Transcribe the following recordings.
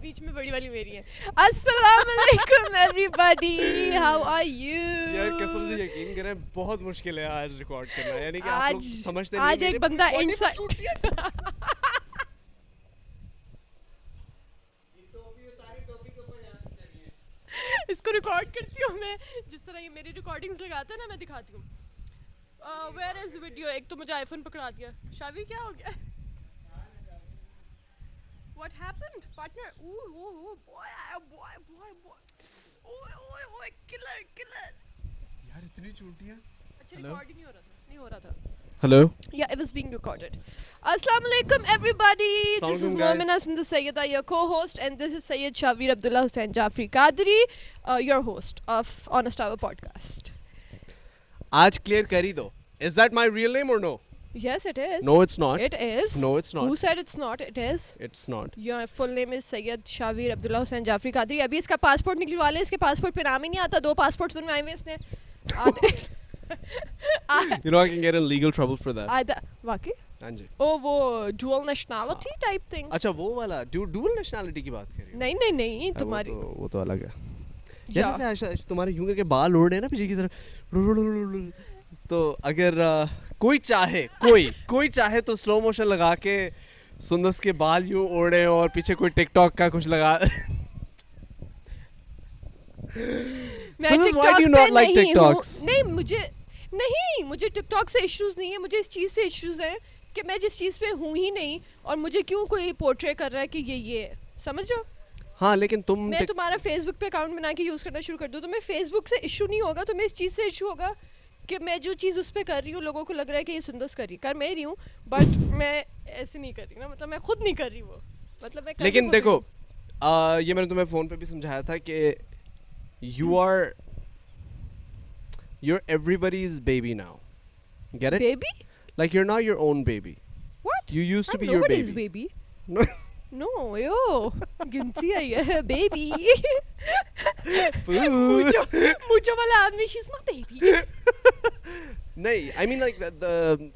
بیچ میں بڑی والی میری ہے. السلام علیکم ایوری ہاؤ آر یو. یار قسم سے یقین کریں بہت مشکل ہے آج ریکارڈ کرنا, یعنی کہ آپ لوگ سمجھتے نہیں. آج ایک بندہ انسائڈ اس کو ریکارڈ کرتی ہوں میں, جس طرح یہ میری ریکارڈنگز لگاتا ہے نا, میں دکھاتی ہوں. Where is video. ایک تو مجھے آئی فون پکڑا دیا. شاوی کیا ہو گیا؟ What happened, partner? Ooh, boy, killer. یار اتنی چونٹیاں. اچھا ریکارڈ ہی نہیں ہو رہا تھا. Hello. Yeah, it was being recorded. Assalamu alaikum everybody. This is Momina Sindh Sayyida, your co-host, and this is Sayyid Shavir Abdullah Hussain Jafri Qadri, your host of Honest Hour podcast. آج clear کر ہی دو. Is that my real name or no? Yes, it is. No, it's not. It is. No, it's not. Who said it's not? It is. It's not. Your full name is Sayyid Shavir Abdullah Hussain Jafri Qadri. ابھی اس کا passport نکلوا لے, اس کے passport پہ نام ہی نہیں آتا. 2 passports بنوائے ہوئے اس نے. You know I can get in legal trouble for that. واقعی؟ ہاں جی. وہ ڈوئل نیشنلٹی ٹائپ تھنگ. اچھا وہ والا ڈوئل نیشنلٹی کی بات کر رہی ہو؟ نہیں تمہاری وہ تو الگ ہے. جیسے تمہارے یوں کر کے بال اڑ رہے ہیں نا پیچھے کی طرف, تو اگر کوئی چاہے تو سلو موشن لگا کے سندس کے بال یوں اڑے اور پیچھے کوئی ٹک ٹاک کا کچھ لگا. مجھے ٹک ٹاک سے ایشوز نہیں ہے. مجھے اس چیز سے ایشوز ہیں کہ میں جس چیز پہ ہوں ہی نہیں, اور مجھے کیوں کوئی پورٹری کر رہا ہے کہ یہ ہے. سمجھ رہے ہو؟ ہاں لیکن میں تمہارا فیس بک پہ اکاؤنٹ بنا کے یوز کرنا شروع کر دوں, تو میں فیس بک سے ایشو نہیں ہوگا, تو میں اس چیز سے ایشو ہوگا کہ میں جو چیز اس پہ کر رہی ہوں لوگوں کو لگ رہا ہے کہ یہ سندس کر میں رہی ہوں, بٹ میں ایسے نہیں کر رہی نا. مطلب میں خود نہیں کر رہی وہ, مطلب میں. لیکن دیکھو یہ میں نے تمہیں فون پہ بھی سمجھایا تھا کہ you're everybody's baby now. Get it? Baby? Like you're not your own baby. What? You used to I'm be your nobody's baby. No, yo. Ginti hai hai baby. Mucho wala aadmi, she's my baby. Nahi, I mean like the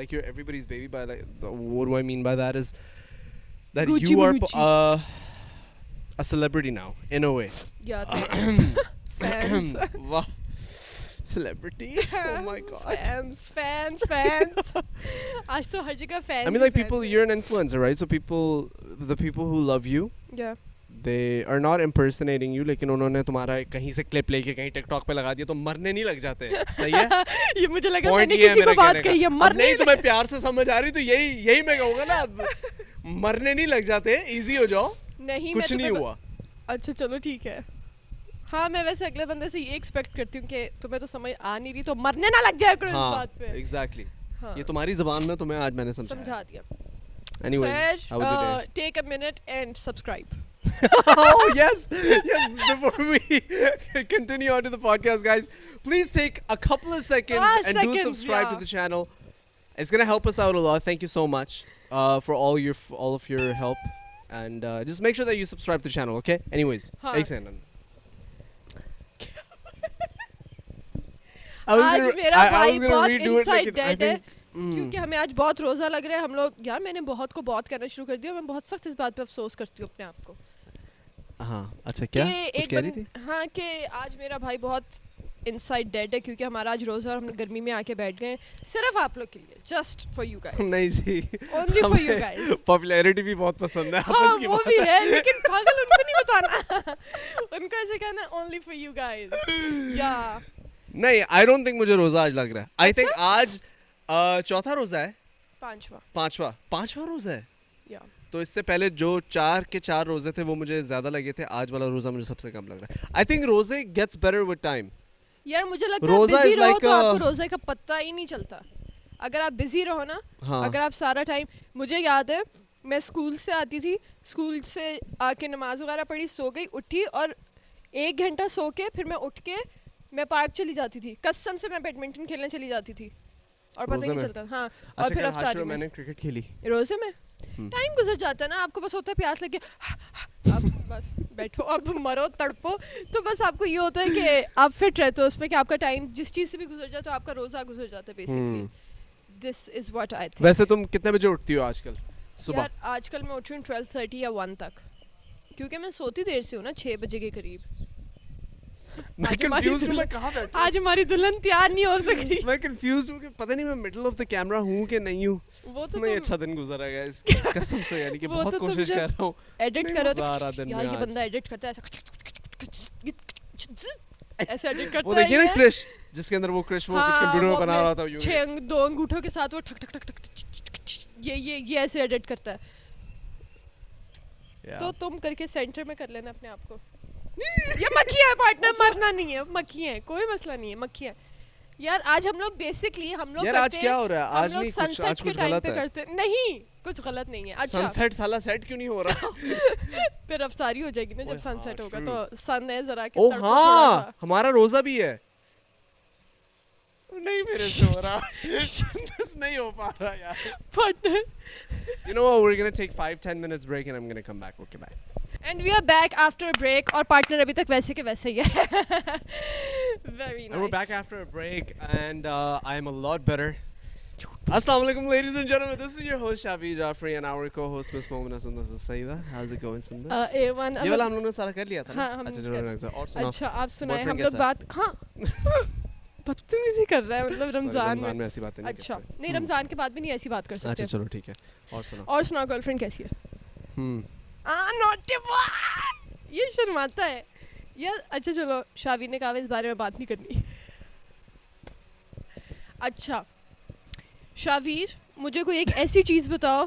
like you're everybody's baby. By like what do I mean by that is that Gucci you are a celebrity now in a way. Yeah, thanks. Fans. Wow. Celebrity. Oh my god. Fans. Aaj to har jagah fans. I mean like people, you're an influencer, right? So the people who love you, yeah, they are not impersonating you, لیکن انہوں نے تمہارا کہیں سے clip لے کے کہیں ٹک talk پہ لگا دیا تو مرنے نہیں لگ جاتے. صحیح ہے؟ یہ مجھے لگا میں نے کسی کو بات کہی ہے مرنے نہیں. تمہیں پیار سے سمجھ آ رہی تو یہی میں کہوں گا نا, مرنے نہیں لگ جاتے, ایزی ہو جاؤ. نہیں, کچھ نہیں ہوا. اچھا چلو ٹھیک ہے. ہاں میں ویسے اگلے بندے سے یہ ایکسپیکٹ کرتی ہوں کہ تمہیں تو سمجھ آ نہیں رہی تو مرنے نہ لگ جائے کرو اس بات پہ. ایگزیکٹلی, یہ تمہاری زبان میں تمہیں آج میں نے سمجھا دیا. Anyways, how was your day? Take a minute and subscribe. Oh yes. Before we continue on to the podcast, guys, please take a couple of seconds and do subscribe to the channel. It's gonna help us out a lot. Thank you so much for all of your help, and just make sure that you subscribe to the channel. Okay. Anyways, excellent. آج میرا بھائی بہت inside date ہے کیونکہ ہمیں آج بہت روزہ لگ رہا ہے. ہم لوگ یار میں نے بہت کو بہت کرنا شروع کر دیا, میں بہت سخت اس بات پہ افسوس کرتی ہوں اپنے آپ کو. ہاں اچھا کیا کچھ کہہ رہی تھی؟ ہاں کہ آج میرا بھائی بہت انسائڈ ڈیٹ ہے کیونکہ ہمارا آج روزہ اور ہم گرمی میں آ کے بیٹھ گئے صرف آپ لوگ کے لیے, جسٹ فار یو گائز. نہیں جی, only for you guys. Popularity بھی بہت پسند ہے آپ کی. وہ بھی ہے لیکن پاگل ان کو نہیں بتانا, ان کو ایسے کہنا اونلی فار یو گائز. یا نہیں, آئی ڈونٹ تھنک مجھے روزہ آج لگ رہا ہے. آئی تھنک آج چوتھا روزہ ہے, پانچواں روزہ ہے. تو اس سے پہلے جو 4 کے 4 روزے تھے وہ مجھے زیادہ لگے تھے, آج والا روزہ مجھے سب سے کم لگ رہا ہے. آئی تھنک روزے گیٹس بیٹر ود ٹائم. یار مجھے لگتا ہے بزی رہو تو آپ کو روزے کا پتہ ہی نہیں چلتا. اگر آپ بزی رہو نا, اگر آپ سارا ٹائم, مجھے یاد ہے میں اسکول سے آتی تھی, اسکول سے آ کے نماز وغیرہ پڑھی, سو گئی, اٹھی اور 1 گھنٹہ سو کے پھر میں اٹھ کے میں پارک چلی جاتی تھی. قسم سے میں بیڈمنٹن کھیلنے چلی جاتی تھی اور پتہ نہیں چلتا. ہاں اور پھر افطاری میں نے کرکٹ کھیلی روزے میں. ٹائم گزر جاتا ہے نا, آپ کو بس ہوتا ہے پیاس لگے, آپ بس بیٹھو, اب مرو تڑپو, تو بس آپ کو یہ ہوتا ہے کہ آپ فٹ رہتے ہو اس میں کہ آپ کا ٹائم جس چیز سے بھی گزر جائے تو آپ کا روزہ گزر جاتا ہے basically. This is what I think. ویسے تم کتنے بجے اٹھتی ہو آج کل؟ صبح یار آج کل میں اٹھ رہی ہوں 12:30 یا 1 تک, کیونکہ میں سوتی دیر سے ہوں نا, 6 بجے کے قریب. میں کنفیوزڈ ہوں, میں کہاں بیٹھا آج ہماری دلہن تیار نہیں ہو سکی. میں کنفیوزڈ ہوں کہ پتہ نہیں میں مڈل آف دا کیمرہ ہوں کہ نہیں ہوں. وہ تو میں اچھا دن گزرا گیا اس قسم سے, یعنی کہ بہت کوشش کر رہا ہوں ایڈٹ کرو تو یار یہ بندہ ایڈٹ کرتا ہے ایسے ایڈٹ کرتا ہے. وہ دیکھیے نا کرش, جس کے اندر وہ کرش وہ کمپیوٹر میں بنا رہا تھا, 2 انگوٹھوں کے ساتھ وہ ٹھک ٹھک ٹھک ٹھک یہ ایسے ایڈٹ کرتا ہے. تو تم کر کے سینٹر میں کر لینا اپنے آپ کو. یہ مکھیاں ہے پارٹنر, مرنا نہیں ہے, مکھیاں ہیں, کوئی مسئلہ نہیں ہے, مکھیاں. یار آج ہم لوگ بیسکلی ہم لوگ آج کیا ہو رہا ہے, آج نہیں سن سیٹ کے ٹائم پہ کرتے نہیں, کچھ غلط نہیں ہے. اچھا سن سیٹ سالا سیٹ کیوں نہیں ہو رہا؟ پھر افطاری ہو جائے گی نا جب سن سیٹ ہوگا, تو سن ہے ذرا کہ او ہاں ہمارا روزہ بھی ہے. نہیں میرے سے ہو رہا, نہیں ہو پا رہا یار. Partner You know what, we're going to take 5-10 minutes break and I'm going to come back. Okay, bye. And we are back after a break, اور پارٹنر ابھی تک ویسے کے ویسے ہی ہے. Very nice. And we're back after a break and I am a lot better. Assalamu alaikum ladies and gentlemen, this is your host Shafi Jafri and our co-host Miss Momina Sundar Saida. How's it going Sundar? A1. یہ والا ہم لوگ نے سارا کر لیا تھا نا. اچھا چلو اور سناؤ. اچھا آپ سنائیں, ہم لوگ بات, ہاں بدتمیزی کر رہا ہے, مطلب رمضان میں ایسی باتیں نہیں. اچھا نہیں, رمضان کے بعد بھی نہیں ایسی بات کر سکتے. اچھا چلو ٹھیک ہے, اور سناؤ گرل فرینڈ کیسی ہے؟ نوٹی بوائے, یہ شرماتا ہے یار. اچھا چلو, شاوی نے کہا اس بارے میں بات نہیں کرنی. اچھا شاویر, مجھے کوئی ایک ایسی چیز بتاؤ.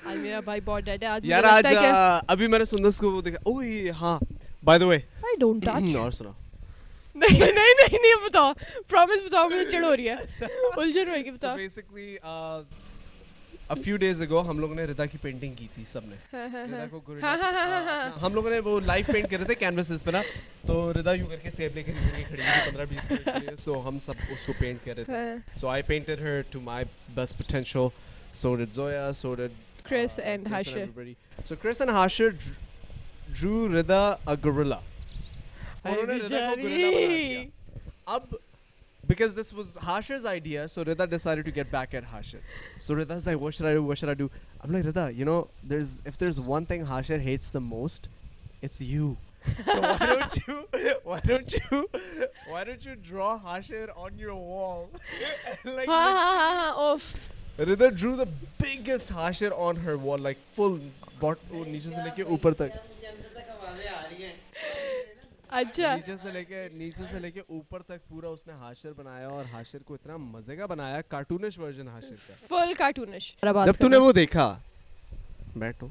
آج میرا بھائی بہت ڈیڈ ہے. یار آج ابھی میں نے سندس کو وہ دیکھا. اوہ ہاں by the way, I don't touch. اور سنا. نہیں بتاؤ, پرومس بتاؤ, مجھے چڑ ہو رہی ہے, الجھن ہوئے گی. بتاؤ. Basically a few days ago ہم لوگوں نے ردا کی پینٹنگ کی تھی, سب نے ردا کو ہم لوگوں نے وہ لائیو پینٹ کر رہے تھے کینواسز پہ نا, تو ردا یوں کر کے سیب لے کے کھڑی ہوئی 15-20 منٹ کے لیے. سو ہم سب اس کو پینٹ کر رہے تھے. So I painted her to my best potential. So did Zoya, so did Chris and Hashir. So Chris and Hashir drew Rida a gorilla. انہوں نے ردا کو gorilla بنا دیا. اب because this was Hashir's idea, so Rida decided to get back at Hashir. So Rida's like, what should I do? I'm like, Rida, you know, if there's one thing Hashir hates the most, it's you. So why don't you draw Hashir on your wall? Like, Rida drew the biggest Hashir on her wall, like full نیچے سے لے کے اوپر تک. اچھا نیچے سے لے کے اوپر تک پورا اس نے ہاشر بنایا, اور ہاشر کو اتنا مزے کا بنایا, کارٹونش ورژن ہاشر کا, فل کارٹونش. جب تو نے وہ دیکھا, بیٹھو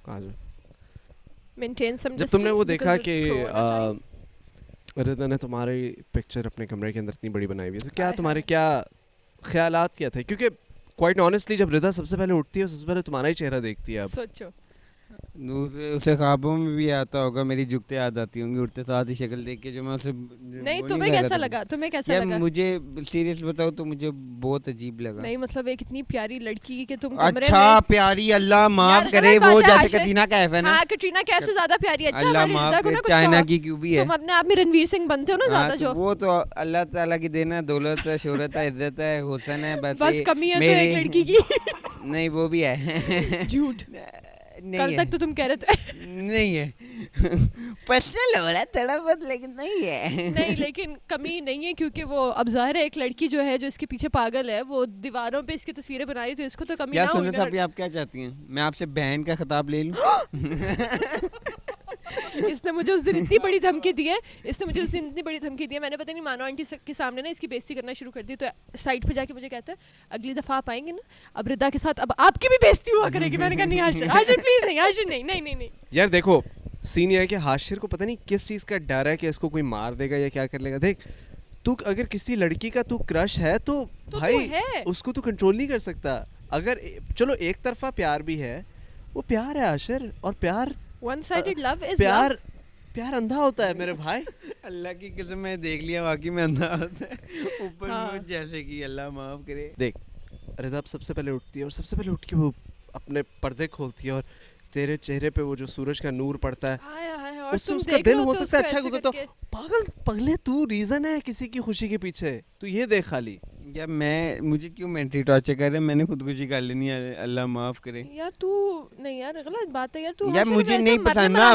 کہاں جو مینٹین سم ڈسٹنس, جب تم نے وہ دیکھا کہ ردا نے تمہاری پکچر اپنے کمرے کے اندر اتنی بڑی بنائی ہوئی ہے, تو کیا تمہارے کیا خیالات کیا تھے؟ کیونکہ کوائٹ آنیسٹلی جب ردا سب سے پہلے اٹھتی ہے, سب سے پہلے تمہارا ہی چہرہ دیکھتی ہے. اب سوچو, اسے خوابوں میں بھی آتا ہوگا, میری جھکتے یاد آتی ہوں گی اٹھتے ساتھ ہی شکل دیکھ کے, جو میں اسے. نہیں تمہیں کیسا لگا؟ مجھے سیریس بتاؤ تو مجھے بہت عجیب لگا. نہیں مطلب ایک اتنی پیاری لڑکی کہ تم اچھا پیاری, اللہ معاف کرے, وہ جیسے کٹرینہ کیف ہے نا. ہاں کٹرینہ کیف سے زیادہ پیاری ہے. اللہ معاف کرے, چائنا کی کیوں بھی ہے. تم اپنے آپ میں رنویر سنگھ بنتے ہو نا زیادہ, جو وہ تو اللہ تعالیٰ کی دین ہے, دولت ہے, شہرت ہے, عزت ہے, حسن ہے, بس کمی ہے تو ایک لڑکی کی. نہیں وہ بھی ہے, جھوٹ. کل تک تو تم کہہ رہے تھے نہیں ہے, پرسنل ہو رہا ہے تھوڑا بہت, لیکن نہیں ہے. نہیں لیکن کمی نہیں ہے, کیونکہ وہ اب ظاہر ہے ایک لڑکی جو ہے جو اس کے پیچھے پاگل ہے, وہ دیواروں پہ اس کی تصویریں بنا رہی, تو اس کو تو کمی نہ ہوگی. سنیں صاحب آپ کیا چاہتی ہیں, میں آپ سے بہن کا خطاب لے لوں؟ اس نے مجھے اس دن اتنی بڑی دھمکی دی ہے, میں نے پتہ نہیں مانو آنٹی کے سامنے نا اس کی بےزتی کرنا شروع کر دی. تو سائٹ پہ جا کے مجھے کہتا ہے اگلی دفعہ آپ آئیں گے نا اب ردا کے ساتھ اب آپ کی بھی بےزتی ہوا کرے گی. میں نے کہا نہیں ہاشر پلیز نہیں, ہاشر نہیں. یار دیکھو سین یہ ہے کہ ہاشر کو پتہ نہیں کس چیز کا ڈر ہے کہ اس کو کوئی مار دے گا یا کیا کر لے گا. دیکھ تو اگر کسی لڑکی کا تو کرش ہے تو بھائی اس کو تو کنٹرول نہیں کر سکتا. اگر چلو ایک طرفہ پیار بھی ہے, وہ پیار ہے ہاشر, اور پیار ون سائیڈڈ لو از پیار اندھا ہوتا ہے میرے بھائی. اللہ کی قسم میں دیکھ لیا واقعی میں اندھا ہوتا ہے اوپر میں, جیسے کہ اللہ معاف کرے. دیکھ ردا سب سے پہلے اٹھتی ہے, اور سب سے پہلے اٹھ کے وہ اپنے پردے کھولتی ہے, اور تیرے چہرے پہ وہ جو سورج کا نور پڑتا ہے, اس سے اس کا دن ہو سکتا ہے اچھا گزرتا. پاگل پگلے تو ریزن ہے کسی کی خوشی کے پیچھے, تو یہ دیکھ خالی یا میں مجھے کیوں مینٹلی ٹارچر کر رہے ہیں, میں نے خودکشی کر لینی ہے, اللہ معاف کرے. یار تو نہیں یار غلط بات ہے یار, تو یار مجھے نہیں پسند نا,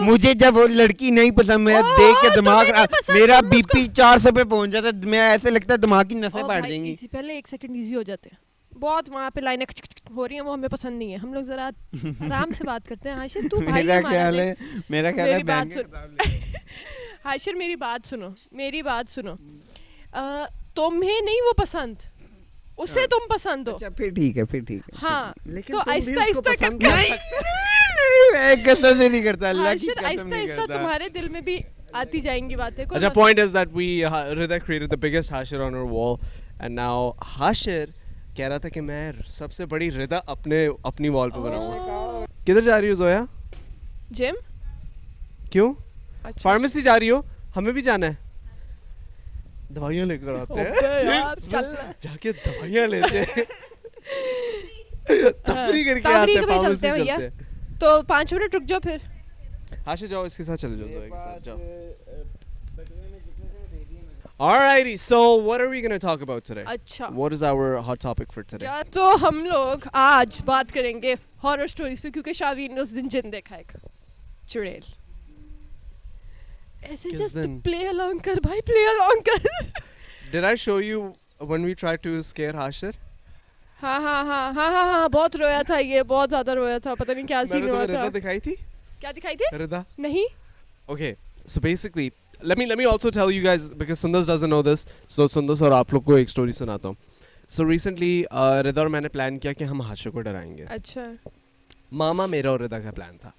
مجھے جب وہ لڑکی نہیں پسند, میرا دیکھ کے دماغ, میرا بی پی 400 پہ پہنچ جاتا ہے, میں ایسے لگتا ہے دماغ کی نسیں پھٹ جائیں گی. پہلے ایک سیکنڈ ایزی ہو جاتے ہیں, بہت وہاں پہ لائنیں ہو رہی ہیں, وہ ہمیں پسند نہیں ہے. ہم لوگ ذرا آرام سے بات کرتے ہیں. حاشر تو میرا خیال ہے حاشر میری بات سنو, میری بات سنو, تمہیں نہیں وہ پسند, اسے تم پسند ہو. اچھا پھر ٹھیک ہے, پھر ٹھیک ہے. ہاں لیکن تو آہستہ آہستہ میں قسم سے نہیں کرتا, اللہ کی قسم آہستہ نہیں آہستہ کرتا. تمہارے دل میں بھی آتی جائیں گی باتیں. The point is that Rida created the biggest Hashir on her wall, and now Hashir کہہ رہا تھا کہ میں سب سے بڑی ردا اپنی وال پہ بناؤں. کدھر جا رہی ہو زویا؟ جم. کیوں؟ فارمیسی جا رہی ہو؟ ہمیں بھی جانا ہے, دوائیاں لے کر آتے ہیں, جا کے دوائیاں لیتے ہیں, تفریح کر کے آتے ہیں, فارمیسی چلتے ہیں. تو 5 منٹ رک جاؤ پھر. ہاشر جاؤ, اس کے ساتھ چلے جاؤ, زویا کے ساتھ جاؤ. Alrighty, so what are we going to talk about today? اچھا, What is our hot topic for today? تو ہم لوگ آج بات کریں گے ہارر سٹوریز پہ, کیونکہ شاوین نے اس دن جن دیکھا ایک چڑیل. ایسے جسٹ play along کر بھائی, play along کر. Did I show you when we tried to scare Hashir? ہاں بہت رویا تھا یہ, بہت زیادہ رویا تھا, پتہ نہیں کیا سین ہوا تھا. میں نے تمہیں ردا دکھائی تھی. کیا دکھائی تھی؟ ردا نہیں. Okay, so basically let me also tell you guys, because Sundas doesn't know this, so Sundas اور آپ لوگ کو ایک story سناتا ہوں. So recently ردا اور میں نے پلان کیا کہ ہم ہاشر کو ڈرائیں گے. اچھا. ماما میرا اور ردا کا پلان تھا.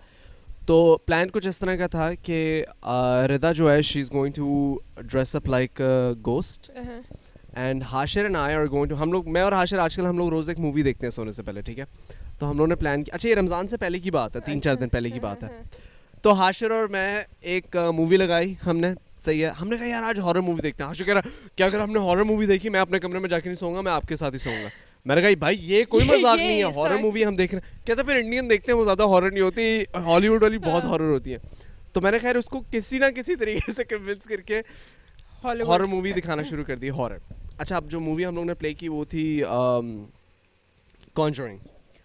تو پلان کچھ اس طرح کا تھا کہ ردا جو ہے she is going to dress up like ghost, and Hashir and I are going to, ہم لوگ, میں اور ہاشر آج کل ہم لوگ روز ایک مووی دیکھتے ہیں سونے سے پہلے, ٹھیک ہے. تو ہم لوگوں نے پلان کیا, اچھا یہ رمضان سے پہلے کی بات ہے, 3-4 دن پہلے کی بات ہے. تو ہاشر اور میں ایک مووی لگائی ہم نے, صحیح ہے, ہم نے کہا یار آج ہارر مووی دیکھتے ہیں. ہاشر کہہ رہا کیا اگر ہم نے ہارر مووی دیکھی میں اپنے کمرے میں جا کے نہیں سوؤں گا, میں آپ کے ساتھ ہی سوؤں گا. میں نے کہا بھائی یہ کوئی مذاق نہیں ہے, ہارر مووی ہم دیکھ رہے ہیں. کہتا پھر انڈین دیکھتے ہیں, وہ زیادہ ہارر نہیں ہوتی, ہالی ووڈ والی بہت ہارر ہوتی ہے. تو میں نے خیر اس کو کسی نہ کسی طریقے سے کنونس کر کے ہارر مووی دکھانا شروع کر دی, ہارر. اچھا اب جو مووی ہم لوگوں نے پلے کی وہ تھی کانجرنگ.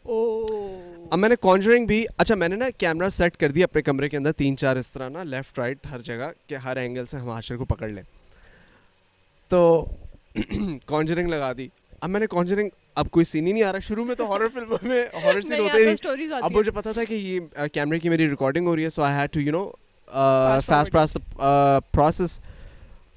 اب میں نے کانجرنگ بھی, اچھا میں نے نا کیمرہ سیٹ کر دیا اپنے کمرے کے اندر 3-4 اس طرح نا, لیفٹ رائٹ ہر جگہ, کہ ہر اینگل سے ہم ہاشر کو پکڑ لیں. تو کانجرنگ لگا دی. اب میں نے کانجرنگ, اب کوئی سین ہی نہیں آ رہا. شروع میں تو ہارر فلموں میں ہارر سین ہوتے ہی, اب مجھے پتا تھا کہ یہ کیمرے کی میری ریکارڈنگ ہو رہی ہے, so I had to you know fast process.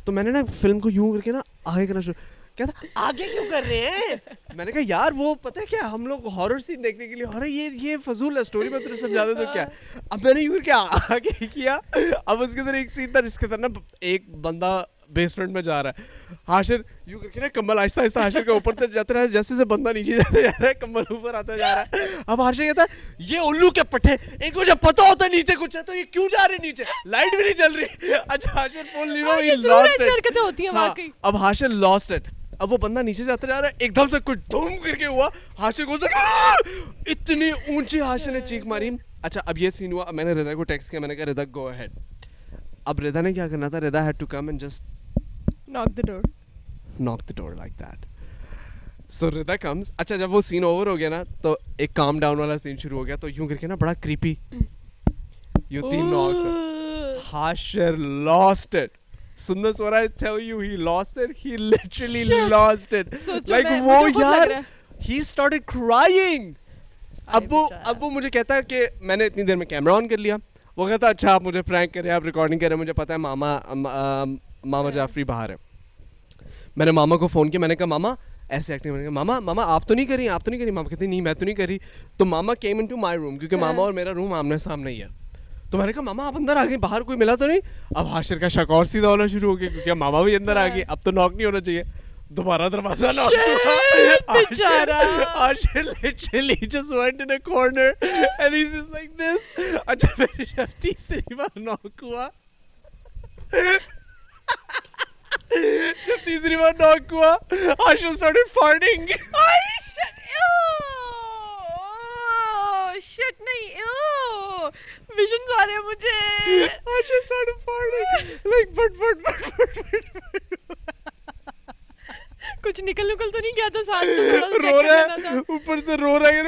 تو میں نے نا فلم کو یوں کر کے نا آگے کرنا شروع, کیا تھا آگے کیوں کر رہے ہیں. میں نے کہا یار وہ پتہ ہے کیا, ہم لوگ ہارر سین دیکھنے کے لیے, ہارر یہ فضول ہے, اسٹوری میں تجھے سمجھا دوں تو کیا. اب میں نے یوں کر کے آگے کیا. اب اس کے اندر ایک سین تھا جس کے اندر نا ایک بندہ بیسمنٹ میں جا رہا ہے, ہاشر یوں کر کے نا کمبل آہستہ آہستہ ہاشر کے اوپر تک جاتا رہا ہے, جیسے سے بندہ نیچے جاتا جا رہا ہے کمبل اوپر آتا جا رہا ہے. اب ہاشر کہتا ہے یہ الو کے پٹھے, ان کو جب پتا ہوتا ہے نیچے کچھ ہے تو یہ کیوں جا رہے نیچے, لائٹ بھی نہیں چل رہی. اچھا Hashir full you know he lost it. اب ہاشر لاسٹ اٹ. اب وہ بندہ نیچے جاتا جا رہا ہے, ایک دم سے کچھ دھوم کر کے ہوا, ہاشر کو اتنی اونچی ہاشر نے چیخ ماری. اچھا اب یہ سین ہوا, میں نے ردا کو ٹیکسٹ کیا, میں نے کہا ردا گو اہیڈ. اب ردا نے کیا کرنا تھا, Rida had to come and just knock the door like that. So Rida comes. اچھا جب وہ سین اوور ہو گیا نا تو ایک کام ڈاؤن والا سین شروع ہو گیا, تو یوں کر کے نا بڑا کریپی یوں 3 knocks. Hashir lost it. Sundas, what I tell you, he lost it. He literally lost it. Like وہ یار he started crying. اب وہ مجھے کہتا ہے کہ میں نے اتنی دیر میں کیمرہ آن کر لیا. وہ کہتا اچھا آپ مجھے پرینک کر رہے ہیں, آپ ریکارڈنگ کر رہے ہیں, مجھے پتا ہے ماما جعفری باہر ہے. میں نے ماما کو فون کیا, میں نے کہا ماما ایسے ایکٹنگ, میں نے کہا ماما آپ تو نہیں کر رہی. ماما کہتی نہیں میں تو نہیں کر رہی. تو ماما کیم ان ٹو مائی روم, کیونکہ ماما اور میرا روم آمنے سامنے ہی ہے. تو میں نے کہا ماما آپ اندر آ گئی, باہر کوئی ملا تو نہیں. اب ہاشر کا شک اور سیدھا ہونا شروع ہو گیا, کیونکہ ماما بھی اندر آ گئی, اب تو ناک نہیں ہونا چاہیے. دوبارہ دروازہ ناک ہوا. Hashir literally just went in a corner and he's just like this. اچھا میری جب تیسری بار ناک ہوا, جب تیسری بار ناک ہوا, ہاشر started farting. shit نہیں, visions آ رہے ہیں مجھے. Hashir started farting like but کچھ اوپر سے رو رہے ہیں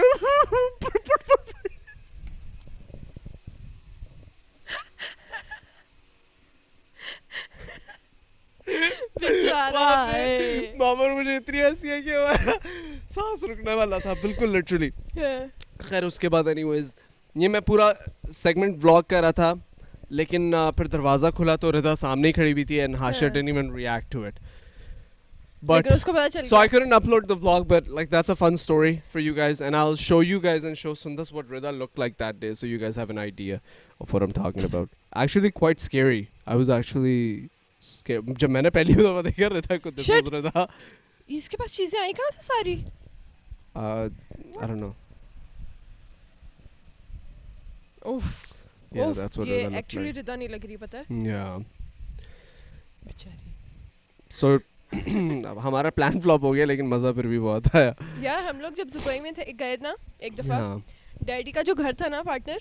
ماما مجھے اتنی ہنسی ہے کہ سانس رکنے والا تھا بالکل لٹرلی. خیر اس کے بعد اینی ویز یہ میں پورا سیگمنٹ ولاگ کر رہا تھا لیکن پھر دروازہ کھلا تو رضا سامنے کھڑی ہوئی تھی and Harsha didn't even react to it. But so I couldn't upload the vlog, but like that's a fun story for you guys and I'll show you guys and show Sundas what Rida looked like that day so you guys have an idea of what I'm talking about. Actually quite scary. I was actually scared. جب میں نے پہلی دفعہ دیکھا رضا کو this was Rida. اس کے پاس چیزیں آئی کہاں سے ساری؟ I don't know. Oof. Yeah, that's what Rida looked like. Actually Rida نہیں لگ رہی پتہ ہے. Yeah. بیچاری. So ہمارا پلان فلاپ ہو گیا لیکن مزہ پھر بھی بہت آیا. یار ہم لوگ جب دبئی میں تھے گئے نا ایک دفعہ ڈیڈی کا جو گھر تھا نا پارٹنر.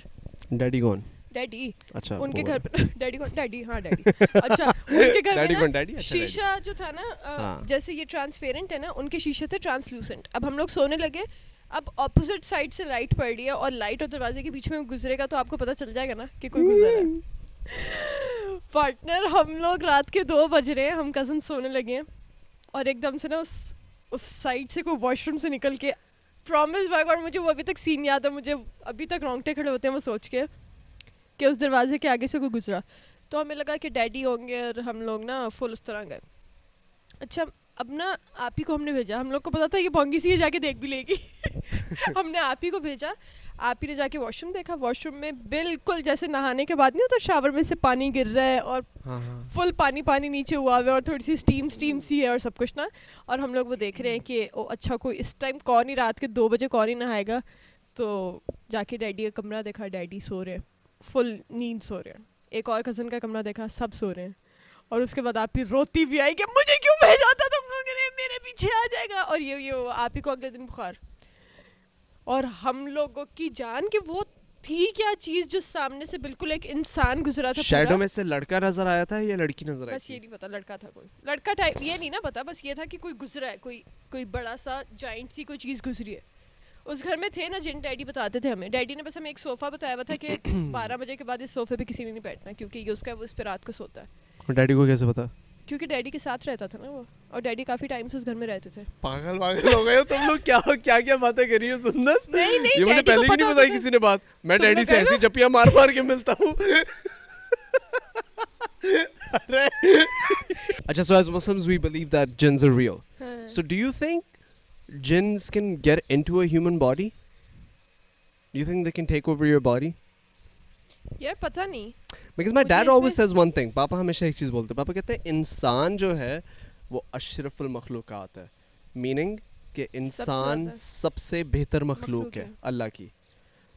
ڈیڈی کون؟ ڈیڈی. اچھا ان کے گھر پہ ڈیڈی کون؟ ڈیڈی ہاں ڈیڈی. اچھا ان کے گھر میں شیشہ جو تھا نا جیسے یہ ٹرانسپیرنٹ ہے نا ان کے شیشے تھے ٹرانسلوسنٹ. اب ہم لوگ سونے لگے اب اپوزٹ سائڈ سے لائٹ پڑ رہی ہے اور لائٹ اور دروازے کے بیچ میں گزرے گا تو آپ کو پتہ چل جائے گا نا کہ کوئی گزرا ہے. پارٹنر ہم لوگ رات کے 2 بج رہے ہیں ہم کزن سونے لگے ہیں اور ایک دم سے نا اس سائڈ سے کوئی واش روم سے نکل کے پرومس بھائی اور مجھے وہ ابھی تک سین یاد ہے مجھے ابھی تک رونگٹے کھڑے ہوتے ہیں وہ سوچ کے کہ اس دروازے کے آگے سے کوئی گزرا. تو ہمیں لگا کہ ڈیڈی ہوں گے اور ہم لوگ نا فل اس طرح گئے. اچھا اب نا آپ ہی کو ہم نے بھیجا ہم لوگ کو پتا تھا یہ بونگی سی جا کے دیکھ بھی لے گی. ہم نے آپ ہی کو بھیجا آپ ہی نے جا کے واش روم دیکھا. واش روم میں بالکل جیسے نہانے کے بعد نہیں ہوتا شاور میں سے پانی گر رہا ہے اور فل پانی نیچے ہوا ہوا ہے اور تھوڑی سی اسٹیم سی ہے اور سب کچھ نا. اور ہم لوگ وہ دیکھ رہے ہیں کہ او اچھا کوئی اس ٹائم کون ہی رات کے 2 بجے کون ہی نہائے گا. تو جا کے ڈیڈی کا کمرہ دیکھا ڈیڈی سو رہے فل نیند سو رہے ہیں. ایک اور کزن کا کمرہ دیکھا سب سو رہے ہیں. اور اس کے بعد آپ ہی روتی بھی آئی کہ مجھے کیوں بھیجا تھا تم لوگوں نے میرے پیچھے آ جائے گا. اور یہ آپ ہی کو اگلے دن بخار. اور ہم لوگوں کی جان کہ وہ تھی کیا چیز جو سامنے سے بالکل ایک انسان گزرا تھا. شیڈو میں سے لڑکا نظر آیا تھا یا لڑکی نظر آئی؟ بس یہ نہیں پتا لڑکا تھا کوئی لڑکا ٹائپ یہ نہیں نا پتا بس یہ تھا کہ کوئی گزرا ہے کوئی بڑا سا جائنٹ سی کوئی چیز گزری ہے. اس گھر میں تھے نا جن ڈیڈی بتاتے تھے ہمیں. ڈیڈی نے بس ہمیں ایک صوفہ بتایا ہوا تھا کہ 12 بجے کے بعد اس صوفے پہ کسی نے نہیں بیٹھنا کیونکہ یہ اس کا وہ اس پہ رات کو سوتا ہے. ڈیڈی کو کیسے پتا؟ کیونکہ ڈیڈی کے ساتھ رہتا تھا نا وہ اور ڈیڈی کافی ٹائم سے اس گھر میں رہتے تھے. پاگل ہو گئے ہو تم لوگ. کیا باتیں کر رہی ہو سندس؟ نہیں یہ مجھے پہلے بھی نہیں بتائی کسی نے بات. میں ڈیڈی سے ایسی جپیاں مار کے ملتا ہوں. اچھا so as Muslims we believe that jinns are real. So do you think jinns can get into a human body? Do you think they can take over your body? یار پتہ نہیں. Because my dad always says one thing. پاپا ہمیشہ ایک چیز بولتے ہیں. پاپا کہتے ہیں انسان جو ہے وہ اشرف المخلوقات ہے. میننگ کہ انسان سب سے بہتر مخلوق ہے اللہ کی.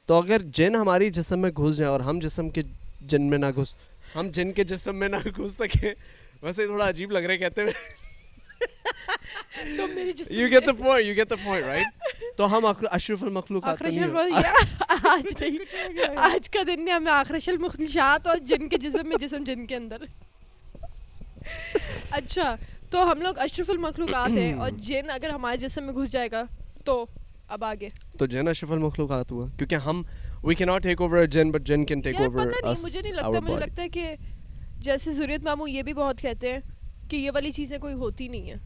تو اگر جن ہماری جسم میں گھس جائیں اور ہم جسم کے جن میں نہ گھس ہم جن کے جسم میں نہ گھس سکیں. ویسے تھوڑا عجیب لگ رہا ہے کہتے ہوئے. You get the point, right? تو ہم اشرف المخلوقات آج کا دن نے ہمیں آخرش المخلوقات اور جن کے جسم میں جسم جن کے اندر. اچھا تو ہم لوگ اشرف المخلوقات ہیں اور جن اگر ہمارے جسم میں گھس جائے گا تو اب آگے تو جن اشرف المخلوقات ہوا کیونکہ ہم we cannot take over a jinn but jinn can take over us. مجھے نہیں لگتا. مجھے لگتا ہے کہ جیسے ضروریت ماموں یہ بھی بہت کہتے ہیں کہ یہ والی چیزیں کوئی ہوتی نہیں ہے.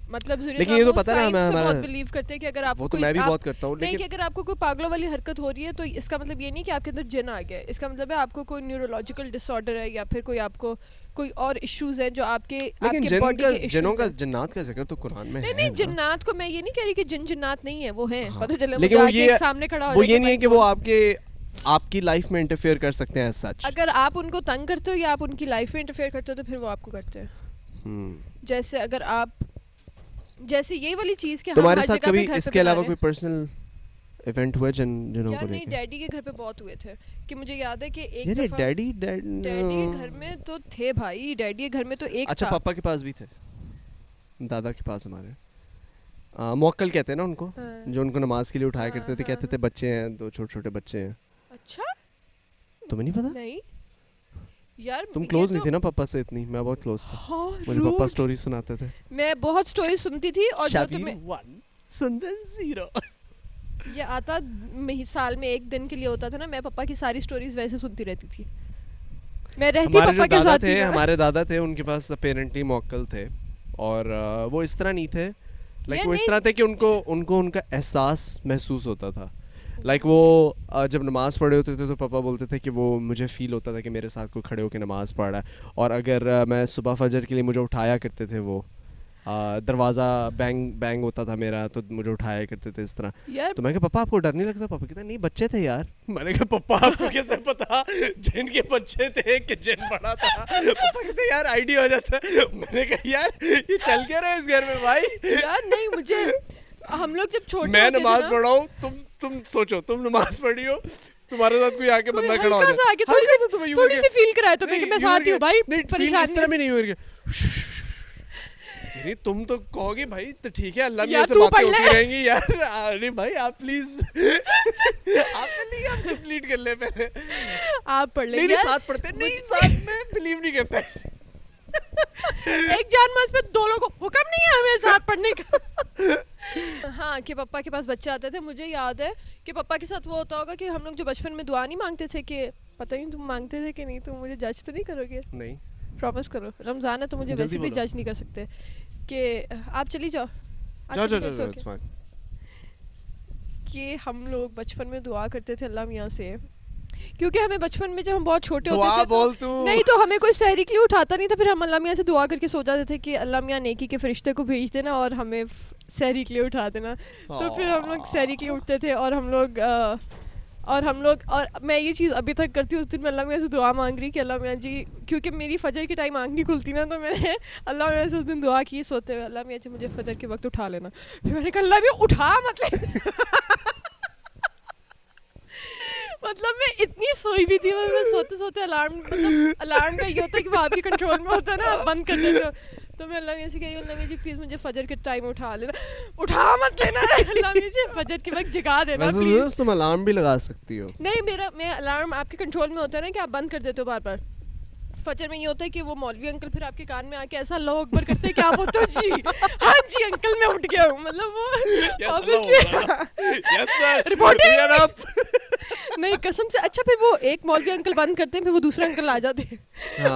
مطلب لیکن یہ تو پتہ ہے میں بہت بلیو کرتے ہیں کہ اگر آپ کو میں بھی بہت کرتا ہوں لیکن اگر آپ کو کوئی پاگلوں والی حرکت ہو رہی ہے تو اس کا مطلب یہ نہیں کہ آپ کے اندر جن آ گیا. اس کا مطلب ہے آپ کو کوئی نیورولوجیکل ڈس آرڈر ہے یا پھر کوئی آپ کو کوئی اور ایشوز ہیں جو آپ کے باڈی کے جنوں کا جنات کا ذکر تو قرآن میں ہے. نہیں جنات کو میں یہ نہیں کہہ رہی کہ جنات نہیں ہیں وہ ہیں پتہ چلے لیکن وہ سامنے کھڑا ہو وہ یہ نہیں ہے کہ وہ آپ کی لائف میں انٹرفیئر کر سکتے ہیں. سچ اگر آپ ان کو تنگ کرتے ہو یا آپ ان کی لائف میں انٹرفیئر کرتے ہو تو پھر وہ آپ کو کرتے ہیں. جیسے اگر آپ جیسے یہ والی چیز کہ تمہارے ساتھ کبھی اس کے علاوہ کوئی پرسنل ایونٹ ہوا جنوں کو نہیں ڈیڈی کے گھر پہ بہت ہوئے تھے کہ مجھے یاد ہے کہ ایک دفعہ ڈیڈی کے گھر میں تو تھے بھائی. ڈیڈی کے گھر میں تو ایک اچھا پاپا کے پاس بھی تھے دادا کے پاس ہمارے موکل کہتے ہیں نا ان کو جو ان کو نماز کے لیے اٹھایا کرتے تھے. کہتے تھے بچے ہیں 2 چھوٹے بچے ہیں. اچھا تمہیں نہیں پتا؟ نہیں یار تم کلوز نہیں تھی نا پاپا سے اتنی. میں بہت کلوز تھا. مجھے پاپا سٹوری سناتے تھے. میں بہت سٹوری سنتی تھی اور جو تمہیں Sundan zero. یہ آتا سال میں ایک دن کے لیے ہوتا تھا نا, میں پپا کی ساری سٹوریز ویسے سنتی رہتی تھی. میں رہتی پپا کے ساتھ تھی. ہمارے دادا تھے, ان کے پاس اپیرنٹلی موکل تھے, اور وہ اس طرح نہیں تھے, لائک وہ اس طرح تھے کہ ان کو ان کا احساس محسوس ہوتا تھا. لائک وہ جب نماز پڑھے ہوتے تھے تو پاپا بولتے تھے کہ وہ مجھے فیل ہوتا تھا کہ میرے ساتھ کوئی کھڑے ہو کے نماز پڑھ رہا ہے, اور اگر میں صبح فجر کے لیے مجھے اٹھایا کرتے تھے, وہ دروازہ بینگ ہوتا تھا میرا تو مجھے اٹھایا کرتے تھے اس طرح. تو میں کہا پپا آپ کو ڈر نہیں لگتا؟ پاپا کہتا نہیں بچے تھے یار. میں نے کہا پپا آپ کو کیسے پتا جن کے بچے تھے کہ جن بڑا تھا؟ پپا کہتے یار آئیڈیا ہو جاتا ہے. میں نے کہا یار یہ چل کے رہے اس گھر میں بھائی. یار نہیں, مجھے ہم لوگ جب چھوٹے میں نماز پڑھ رہا ہوں, تم سوچو تم نماز پڑھی ہو, تمہارے ساتھ کوئی آگے بندہ کھڑا ہو جائے, تھوڑی سی فیل کرائے تو کہ میں ساتھ ہی ہوں بھائی, پریشان اس طرح میں نہیں ہو رہی. تم تو کہو گی بھائی تو ٹھیک ہے اللہ میاں سے باتیں ہوتی رہیں گی یار. ارے بھائی آپ پلیز آپ کمپلیٹ کر لیں پہلے. آپ پڑھ لیں. نہیں ساتھ پڑھتے نہیں, ساتھ میں بلیو نہیں کرتا. ایک جان ماز پہ دو لوگوں کو حکم نہیں ہے ہمیں ساتھ پڑھنے کا. ہاں کہ پپا کے پاس بچے آتے تھے. مجھے یاد ہے کہ پپا کے ساتھ وہ ہوتا ہوگا کہ ہم لوگ جو بچپن میں دعا نہیں مانگتے تھے, کہ پتہ نہیں تم مانگتے تھے کہ نہیں, تم مجھے جج تو نہیں کرو گے؟ نہیں پرومس کرو, رمضان ہے تو مجھے ویسے بھی جج نہیں کر سکتے. کہ آپ چلی جاؤ کہ ہم لوگ بچپن میں دعا کرتے تھے اللہ میاں سے, کیونکہ ہمیں بچپن میں جب ہم بہت چھوٹے ہوتے تھے نہیں تو ہمیں کوئی سحری کے لیے اٹھاتا نہیں تھا, پھر ہم اللہ میاں سے دعا کر کے سو جاتے تھے کہ اللہ میاں نیکی کے فرشتے کو بھیج دینا اور ہمیں سحری کے لیے اٹھا دینا. تو پھر ہم لوگ سحری کے لیے اٹھتے تھے, اور میں یہ چیز ابھی تک کرتی ہوں. اس دن میں اللہ میاں سے دعا مانگ رہی کہ اللہ میاں جی, کیونکہ میری فجر کے ٹائم آنکھ نہیں کھلتی نا, تو میں نے اللہ میاں سے اس دن دعا کی سوتے ہوئے, اللہ میاں جی مجھے فجر کے وقت اٹھا لینا. پھر میں نے کہا اللہ میاں اٹھا مطلب میں اتنی سوئی بھی تھی, میں سوتے سوتے الارم کا یہ ہوتا ہے کہ وہ آپ کے کنٹرول میں ہوتا ہے نا, آپ بند کر دیتے ہو. تو میں اللہ میاں سے کہہ رہی ہوں اللہ میاں جی پلیز مجھے فجر کے ٹائم اٹھا لینا, اٹھا مت لینا اللہ میاں جی فجر کے وقت جگا دینا پلیز. تم الارم بھی لگا سکتی ہو. نہیں میرا الارم آپ کے کنٹرول میں ہوتا ہے نا کہ آپ بند کر دیتے ہو بار بار. فجر میں یہ ہوتا ہے کہ وہ مولوی انکل پھر آپ کے کان میں آ کے ایسا اللہ اکبر کرتے ہیں کہ آپ ہوتے ہو جی ہاں جی انکل میں اٹھ گیا ہوں, مطلب وہ نہیں قسم سے. اچھا پھر وہ ایک مولوی انکل بند کرتے ہیں, پھر وہ دوسرے انکل آ جاتے ہیں,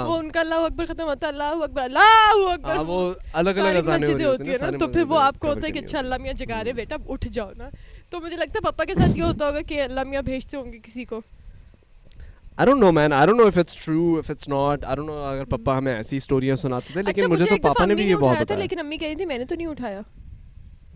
وہ ان کا اللہ اکبر ختم ہوتا ہے, اللہ اکبر اللہ اکبر, وہ الگ الگ مسجدیں ہوتی ہیں نا, تو پھر وہ آپ کو ہوتا ہے کہ اچھا اللہ میاں جگا رہے بیٹا اٹھ جاؤ نا. تو مجھے لگتا ہے پپا کے ساتھ یہ ہوتا ہوگا کہ اللہ میاں بھیجتے ہوں گے کسی کو. I don't know man, I don't know if it's true, if it's not, I don't know اگر پپا ہمیں ایسی اسٹوریاں سناتے تھے, لیکن مجھے تو پاپا نے بھی یہ بہت بتایا. لیکن امی کہہ رہی تھی میں نے تو نہیں اٹھایا,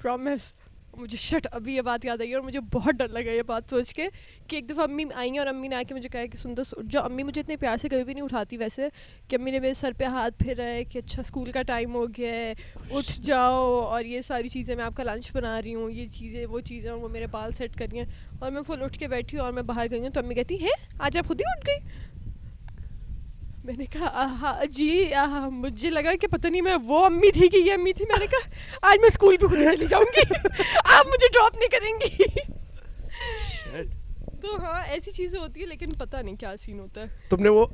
پرومس. مجھے شٹ ابھی یہ بات یاد آئی اور مجھے بہت ڈر لگا یہ بات سوچ کے کہ ایک دفعہ امی آئی ہیں اور امی نے آ کے مجھے کہا کہ سندر جو امی مجھے اتنے پیار سے کبھی بھی نہیں اٹھاتی ویسے, کہ امی نے میرے سر پہ ہاتھ پھیرا ہے کہ اچھا اسکول کا ٹائم ہو گیا ہے اٹھ جاؤ, اور یہ ساری چیزیں میں آپ کا لنچ بنا رہی ہوں, یہ چیزیں وہ چیزیں, اور وہ میرے بال سیٹ کر رہی ہیں, اور میں فل اٹھ کے بیٹھی ہوں اور میں باہر گئی ہوں. تو امی کہتی ہے آج آپ خود ہی اٹھ گئی. میں نے کہا جی مجھے لگا کہ پتہ نہیں میں وہ امی تھی کہ یہ امی تھی. میں نے کہا آج میں اسکول بھی خود ہی چلی جاؤں گی, آپ مجھے ڈراپ نہیں کریں گی. تو ہاں ایسی چیزیں ہوتی ہیں, لیکن پتہ نہیں کیا سین ہوتا ہے. تم نے وہ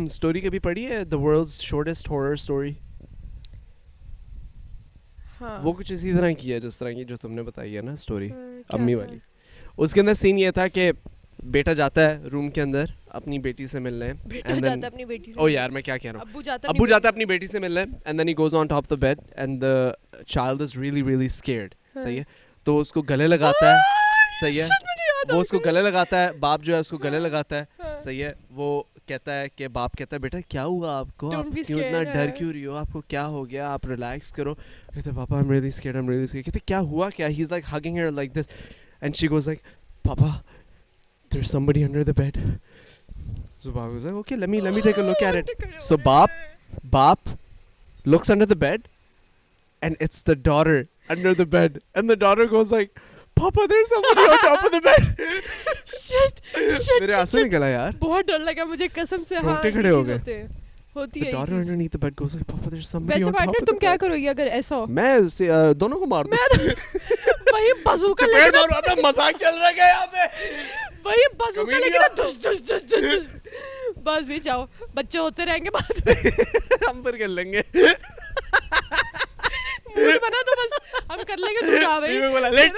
اسٹوری کبھی پڑھی ہے The World's Shortest Horror Story؟ ہاں وہ کچھ اسی طرح کی ہے جس طرح کی جو تم نے بتائی ہے نا اسٹوری امی والی. اس کے اندر سین یہ تھا کہ بیٹا جاتا ہے روم کے اندر اپنی بیٹی سے ملنے, او یار میں کیا کہہ رہا ہوں, ابو جاتا ہے اپنی بیٹی سے ملنے, and then he goes on top the bed and the child is really really scared. صحیح ہے, تو اس کو گلے لگاتا ہے. صحیح ہے, وہ اس کو گلے لگاتا ہے, باپ جو ہے اس کو گلے لگاتا ہے. صحیح ہے, وہ کہتا ہے کہ باپ کہتا ہے بیٹا کیا ہوا آپ کو, آپ کیوں اتنا ڈر کیوں رہی ہو, آپ کو کیا ہو گیا, آپ ریلیکس کرو. کہتے پاپا I'm really scared, I'm really scared. کہتے کیا ہوا کیا, he's like hugging her like this and she goes like papa there's somebody under the bed. So Baba was like, okay, let me take a look at it. So Bap looks under the bed and it's the daughter under the bed, and the daughter goes like, Papa, there's somebody on top of the bed. Shit. میرے آنسو نکلا یار, بہت ڈر لگا مجھے قسم سے. ہاں کھڑے ہو گئے. ہوتی ہے the daughter underneath the bed goes like, Papa, there's somebody on top of the bed. ویسے پارٹنر تم کیا کرو گے اگر ایسا ہو؟ میں دونوں کو مار دوں. وہی بازوکا لے کے مارو, مذاق چل رہا ہے یہاں پہ, وہی بازوکا لے کے بس بھی جاؤ, بچے ہوتے رہیں گے بعد میں, ہم پر کر لیں گے. موڈ بنا تو بس ہم کر لیں گے. تو کہا بھائی میں بولا لیٹ.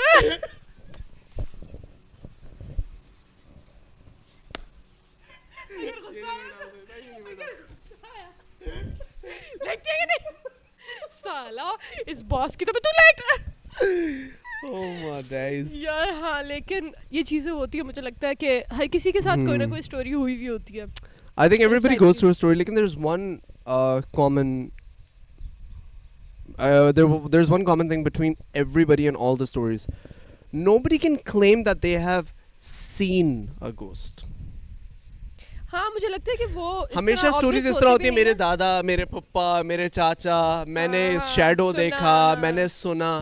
سالا اس باس کی تو میں تو لیٹ. Oh my days. یار ہاں لیکن یہ چیزیں ہوتی ہیں, مجھے لگتا ہے کہ ہر کسی کے ساتھ کوئی نہ کوئی اسٹوری ہوئی بھی ہوتی ہے. I think everybody goes through a story. Lekin there's one common there's one common thing between everybody and all the stories. Nobody can claim that they have seen a ghost. ہاں مجھے لگتا ہے کہ وہ ہمیشہ اسٹوریز اس طرح ہوتی ہیں, میرے دادا, میرے پپا, میرے چاچا, میں نے شیڈو دیکھا, میں نے سنا.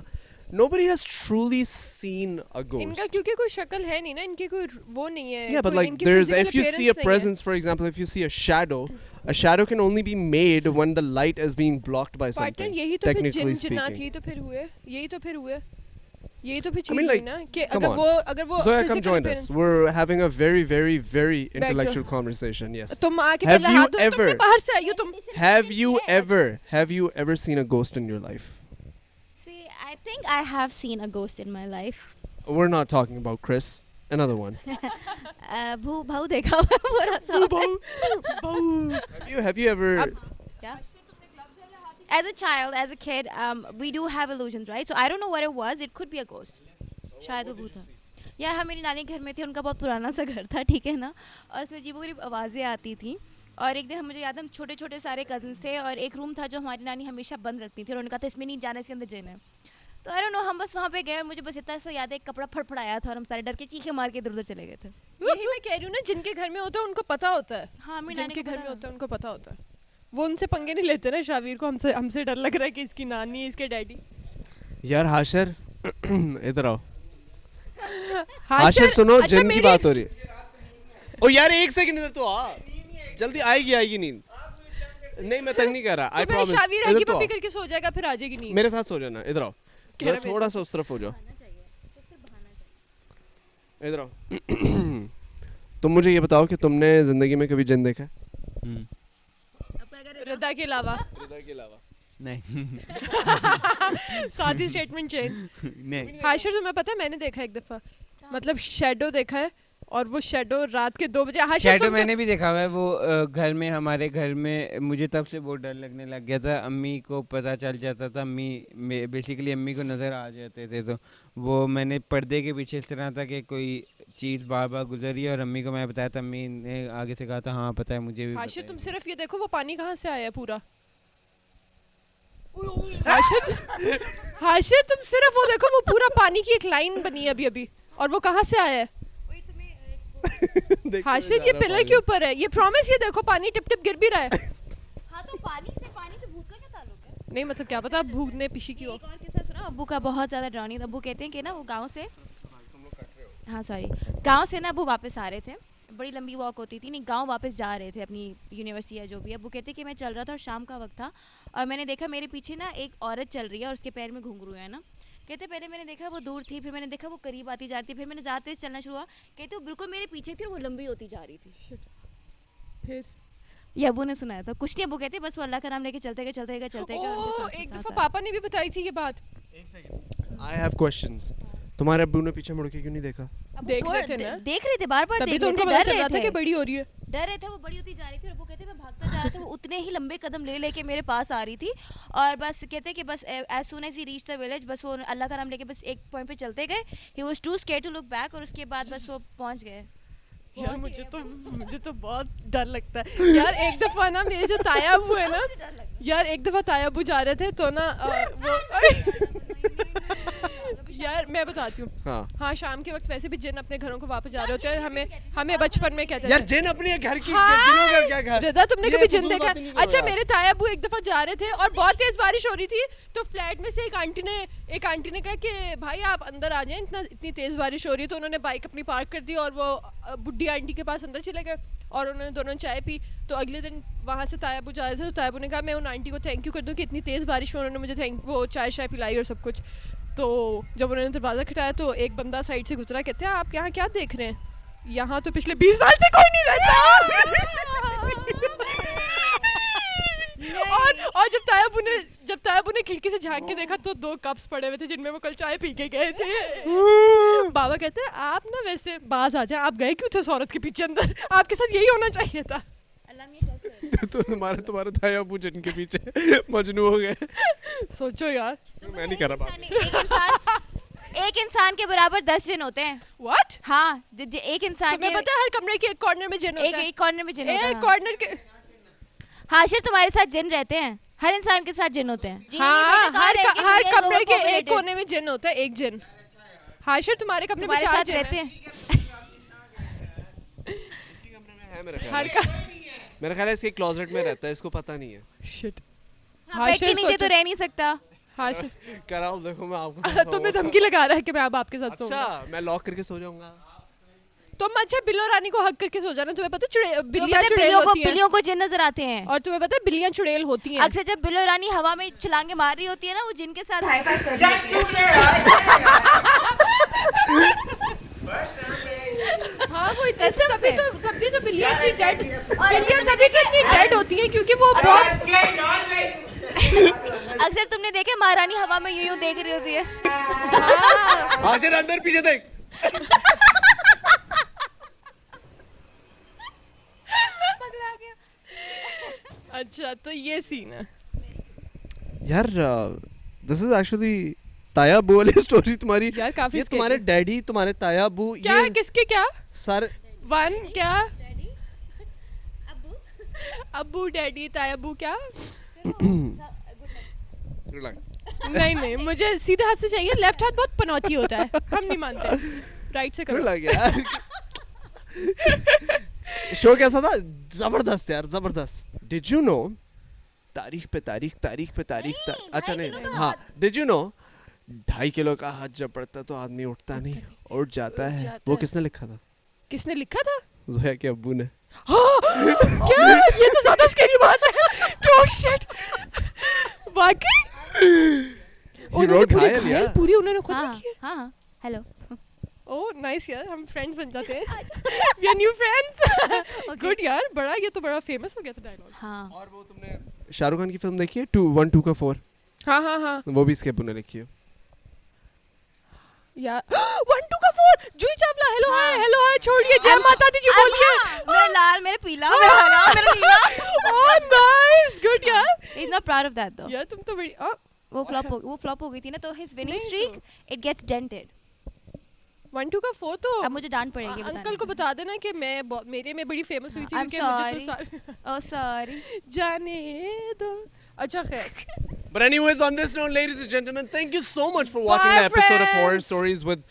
Nobody has truly seen a ghost. ان کا کیونکہ کوئی شکل ہے نہیں نا, ان کے کوئی وہ نہیں ہے. Yeah, but like there's, if you see a presence, for example, if you see a shadow can only be made when the light is being blocked by something. یہی تو پھر جن جنات یہی تو پھر ہوئے, یہی تو پھر ہوئے, یہی تو پھر چیز ہے نا کہ اگر وہ Zoya, come join us. We're having a very, very, very intellectual conversation. Yes. تم آ کے پہلے ہاتھ تم باہر سے آئیو تم. Have you ever seen a ghost in your life? I think I have seen a ghost in my life. We're not talking about Chris. Another one. بھو دیکھا ہوا پورا سا. Have you ever? As a child, as a kid, we do have illusions, right? So I don't know what it was. It could be a ghost. شاید وہ بھوت تھا. یا ہم میری نانی گھر میں تھے, ان کا بہت پرانا سا گھر تھا, ٹھیک ہے نا, اور اس میں عجیب و غریب آوازیں آتی تھیں. اور ایک دن مجھے یاد ہے ہم چھوٹے چھوٹے سارے کزنس تھے, اور ایک روم تھا جو ہماری نانی ہمیشہ بند رکھتی تھی, اور انہوں نے کہا تھا اس میں نہیں جانا, اس کے اندر جانا ہے. تو I don't know, ہم بس وہاں پہ گئے, اور مجھے بس اتنا سا یاد ہے ایک کپڑا پھڑ پھڑایا تھا, اور ہم سارے ڈر کے چیخے مار کے ادھر ادھر چلے گئے تھے. یہی میں کہہ رہی ہوں نا, جن کے گھر میں ہوتا ہے ان کو پتا ہوتا ہے. ہاں جن کے گھر میں ہوتا ہے ان کو پتا ہوتا ہے. وہ ان سے پنگے نہیں لیتے نا. شاویر کو ہم سے ڈر لگ رہا ہے کہ اس کی نانی, اس کے ڈیڈی. یار ہاشر ادھر آؤ. ہاشر سنو, جن کی بات ہو رہی ہے. او یار ایک سیکنڈ ادھر تو آ, جلدی آئے گی نیند. نہیں میں تنگ نہیں کر رہا, I promise. شاویر ہگی پپی کر کے سو جائے گا, پھر آ جائے گی نیند. میرے ساتھ سو جانا. ادھر آؤ, تھوڑا سا اس طرف ہو جاؤ. ادھر آؤ. تم مجھے یہ بتاؤ کہ تم نے زندگی میں کبھی جن دیکھا ہے؟ ردا کے علاوہ نہیں. ساتھ ہی اسٹیٹمنٹ چینج. نہیں. ہاشر تمہیں پتہ ہے میں نے دیکھا ایک دفعہ, مطلب شیڈو دیکھا ہے, اور وہ شیڈو رات کے 2 بجے. شیڈو میں نے بھی دیکھا ہوا ہے. وہ گھر میں, ہمارے گھر میں مجھے تب سے بہت ڈر لگنے لگ گیا تھا. امی کو پتہ چل جاتا تھا, بیسیکلی امی کو نظر آ جاتے تھے, تو وہ میں نے پردے کے پیچھے اس طرح تھا کہ کوئی چیز بار بار گزری, اور امی کو میں بتایا تھا, امی نے آگے سے کہا تھا ہاں پتہ ہے مجھے بھی. ہاشر تم صرف یہ دیکھو وہ پانی کہاں سے آیا ہے پورا. ہاشر تم صرف وہ دیکھو, وہ پورا پانی کی ایک لائن بنی ہے ابھی, اور وہ کہاں سے آیا ہے. ہاشر یہ پلر کے اوپر ہے, یہ پرومس, یہ دیکھو پانی ٹپ ٹپ گر بھی رہا ہے. ہاں تو پانی سے بھوک کا کیا تعلق ہے؟ نہیں مطلب کیا پتا بھوک نے پیشی کی ہو. ایک اور قصہ سنا ابو کا, بہت زیادہ ڈراؤنی. ابو کہتے ہیں کہ نا وہ گاؤں سے نا ابو واپس آ رہے تھے, بڑی لمبی واک ہوتی تھی, نہیں گاؤں واپس جا رہے تھے اپنی یونیورسٹی یا جو بھی ہے. ابو کہتے کہ میں چل رہا تھا اور شام کا وقت تھا, اور میں نے دیکھا میرے پیچھے نا ایک عورت چل رہی ہے, اور اس کے پیر میں گھنگرو ہے نا. کہتے پہلے میں نے دیکھا وہ دور تھی, پھر میں نے دیکھا وہ قریب آتی جاتی, پھر میں نے زیادہ تیز چلنا شروع ہوا. کہتے وہ بالکل میرے پیچھے تھی اور وہ لمبی ہوتی جا رہی تھی. پھر یہ ابو نے سنایا تھا, کچھ نہیں. ابو کہتے بس وہ اللہ کا نام لے کے چلتے گئے. ایک دفعہ پاپا نے بھی بتائی تھی یہ بات. ایک سیکنڈ, I have questions. تمہارے ابو نے پیچھے مڑ کے کیوں نہیں دیکھا؟ دیکھ رہے تھے بار بار, تبھی تو ان کو پتہ چل رہا تھا کہ بڑی ہو رہی ہے. ڈر رہے تھے, وہ بڑی ہوتی جا رہی تھی, اور وہ کہتے میں بھاگتا جا رہا تھا, وہ اتنے ہی لمبے قدم لے کے میرے پاس آ رہی تھی, اور بس کہتے کہ بس as soon as he reach the village, بس وہ اللہ کا نام لے کے بس ایک پوائنٹ پہ چلتے گئے. He was too scared to look back, اور اس کے بعد بس وہ پہنچ گئے. یار مجھے تو بہت ڈر لگتا ہے یار. ایک دفعہ نا میرے جو تایا ابو ہے نا, یار ایک دفعہ تایا ابو جا رہے تھے, تو نا وہ یار میں بتاتی ہوں. ہاں شام کے وقت ویسے بھی جن اپنے گھروں کو واپس جا رہے ہوتے ہیں. ہمیں بچپن میں کہتے ہیں یار جن اپنے گھر کی, جنوں کا کیا گھر. رضا تم نے کبھی جن دیکھا؟ اچھا میرے تایا ابو ایک دفعہ جا رہے تھے, اور بہت تیز بارش ہو رہی تھی, تو فلیٹ میں سے ایک آنٹی نے کہا کہ بھائی آپ اندر آ جائیں, اتنی تیز بارش ہو رہی ہے. تو انہوں نے بائک اپنی پارک کر دی, اور وہ بڈھی آنٹی کے پاس اندر چلے گئے, اور انہوں نے دونوں چائے پی. تو اگلے دن وہاں سے تایا ابو جا رہے تھے, تو تایا ابو نے کہا میں ان آنٹی کو تھینک یو کر دوں کہ اتنی تیز بارش میں انہوں نے مجھے وہ چائے پلائی اور سب کچھ. تو جب انہوں نے دروازہ کھٹایا تو ایک بندہ سائڈ سے گزرا, کہتے ہیں آپ یہاں کیا دیکھ رہے ہیں, یہاں تو پچھلے 20 سال سے کوئی نہیں رہتا. اور اور جب طیب نے کھڑکی سے جھانک کے دیکھا تو 2 کپس پڑے ہوئے تھے جن میں وہ کل چائے پی کے گئے تھے. بابا کہتے ہیں آپ نا ویسے باز آ جائیں, آپ گئے کیوں تھے اس عورت کے پیچھے اندر, آپ کے ساتھ یہی ہونا چاہیے تھا. تو تمہارے تھا ابو جن کے پیچھے مجنون ہو گئے. سوچو یار, میں نہیں کر رہا بات. ایک انسان کے برابر 10 جن ہوتے ہیں. واٹ؟ ہاں ایک انسان تمہیں پتہ ہے ہر کمرے کے ایک کارنر میں جن ہوتا ہے. ایک کارنر میں جن ہوتا ہے. ایک کارنر کے حاشر تمہارے ساتھ جن رہتے ہیں, ہر انسان کے ساتھ جن ہوتے ہیں. ہاں ہر کمرے کے ایک کونے میں جن ہوتا ہے, ایک جن. حاشر تمہارے کمرے میں 4 جن رہتے ہیں. میرا خیال ہے اس کے کلوزٹ میں رہتا ہے, اس کو پتہ نہیں ہے. شٹ, بیڈ کے نیچے تو رہ نہیں سکتا. کراؤ دیکھو میں آپ کو تمہیں دھمکی لگا رہا ہے کہ میں اب آپ کے ساتھ سوؤں گا. اچھا میں لاک کر کے سو جاؤں گا. تم اچھا بلو رانی کو حق کر کے سو جانا. تمہیں پتہ بلیاں چڑیل ہوتی ہیں, بلیوں کو جن نظر آتے ہیں. اور تمہیں پتہ بلیاں چڑیل ہوتی ہیں. اکثر جب بلو رانی ہوا میں چھلانگیں مار رہی ہوتی ہے نا, وہ جن کے ساتھ ہائی فائیو کر رہی ہوتی ہے. ہاں وہ تبھی تو بلیاں اتنی ڈیڈ ہوتی ہیں کیونکہ وہ بہت. اکثر تم نے دیکھا مہارانی ہوا میں یوں دیکھ رہی ہوتی ہے. حاشر اندر پیچھے دیکھ. اچھا تو یہ سین ہے یار. دس از ایکچولی تایا ابو والی اسٹوری تمہاری. یار کافی تمہارے ڈیڈی, تمہارے تایا ابو, کیا کس کے کیا سر ون کیا ابو ڈیڈی تایا ابو کیا. نہیں مجھے سیدھے ہاتھ سے چاہیے, لیفٹ ہاتھ بہت پنوتی ہوتا ہے, ہم نہیں مانتے. رائٹ سے کرو. شو کیسا تھا؟ زبردست یار, زبردست. ڈیڈ یو نو تاریخ پہ تاریخ. اچھا نہیں, ہاں ڈیڈ یو نو 2.5 کلو کا ہاتھ جب پڑتا تو آدمی اٹھتا نہیں, اٹھ جاتا ہے. وہ کس نے لکھا تھا؟ کس نے لکھا تھا؟ زویا کے ابو نے. کیا یہ تو زیادہ اسکیری بات ہے. شٹ واقعی پوری انہوں نے خود لکھی ہے. ہاں ہیلو. اوہ نائس یار, ہم فرینڈز بن جاتے ہیں. We are new friends. Good یار, بڑا یہ تو بڑا فیمس ہو گیا تھا ڈائلاگ. ہاں. اور وہ تم نے شاہ رخ خان کی فلم دیکھی ہے 1 2 کا 4؟ ہاں وہ بھی اس کے ابو نے لکھی ہے یار. 1 2 کا 4 جوہی چاولہ. ہیلو ہائے چھوڑیے, جے ماتا دی جی بولیے. میرا لال, میرا پیلا, میرا ہرا, میرا نیلا. اوہ نائس, گڈ یار. He is not proud of that though. یار تم تو بڑی وہ فلاپ ہو گئی تھی نا, تو his winning streak it gets dented. 1 2 کا 4 تو اب مجھے ڈانٹ پڑے گی. انکل کو بتا دینا کہ میں میرے میں بڑی فیمس ہوئی تھی I'm کیونکہ مجھے تو oh sorry. جانے دو. اچھا خیر. But anyways, on this note, ladies and gentlemen, thank you so much for watching the episode of Horror Stories with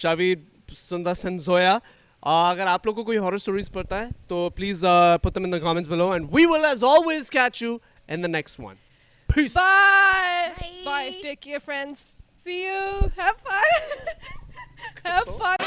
Shaveed, Sundas and Zoya. اگر آپ لوگوں کو کوئی horror stories پڑتا ہے تو please put them in the comments below, and we will as always catch you in the next one. Peace. Bye. Take care friends. See you. Have fun. Have fun.